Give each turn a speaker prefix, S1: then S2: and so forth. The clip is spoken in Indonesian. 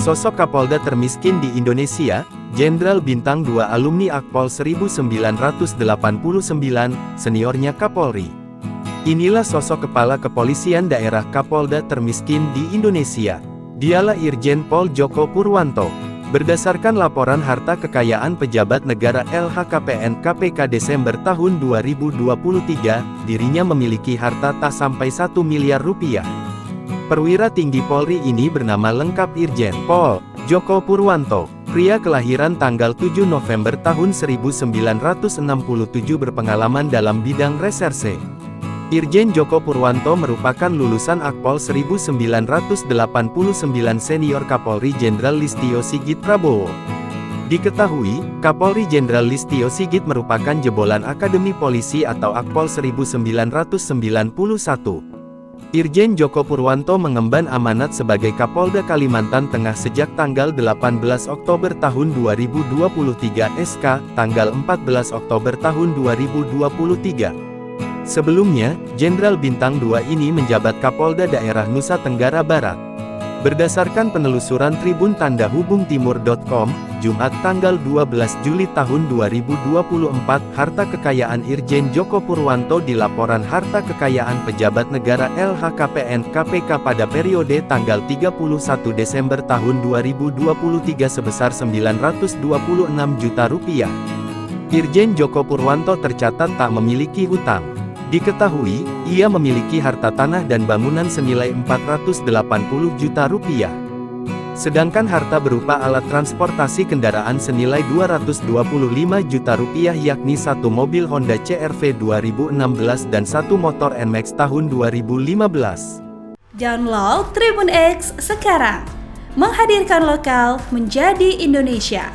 S1: Sosok Kapolda termiskin di Indonesia, Jenderal Bintang 2 alumni Akpol 1989, seniornya Kapolri. Inilah sosok Kepala Kepolisian Daerah Kapolda termiskin di Indonesia. Dialah Irjen Pol Joko Purwanto. Berdasarkan laporan harta kekayaan pejabat negara LHKPN KPK Desember tahun 2023, dirinya memiliki harta tak sampai 1 miliar rupiah. Perwira tinggi Polri ini bernama lengkap Irjen Pol Joko Purwanto. Pria kelahiran tanggal 7 November tahun 1967 berpengalaman dalam bidang reserse. Irjen Joko Purwanto merupakan lulusan Akpol 1989 senior Kapolri Jenderal Listio Sigit Prabowo. Diketahui, Kapolri Jenderal Listio Sigit merupakan jebolan Akademi Polisi atau Akpol 1991. Irjen Joko Purwanto mengemban amanat sebagai Kapolda Kalimantan Tengah sejak tanggal 18 Oktober tahun 2023 SK, tanggal 14 Oktober tahun 2023. Sebelumnya, Jenderal Bintang 2 ini menjabat Kapolda Daerah Nusa Tenggara Barat. Berdasarkan penelusuran Tribun Tanda Hubung Timur.com, Jumat tanggal 12 Juli tahun 2024, harta kekayaan Irjen Joko Purwanto di laporan harta kekayaan pejabat negara LHKPN KPK pada periode tanggal 31 Desember tahun 2023 sebesar 926 juta rupiah. Irjen Joko Purwanto tercatat tak memiliki hutang. Diketahui, ia memiliki harta tanah dan bangunan senilai 480 juta rupiah. Sedangkan harta berupa alat transportasi kendaraan senilai 225 juta rupiah yakni satu mobil Honda CR-V 2016 dan satu motor NMAX tahun 2015.
S2: Download Tribun X sekarang, menghadirkan lokal menjadi Indonesia.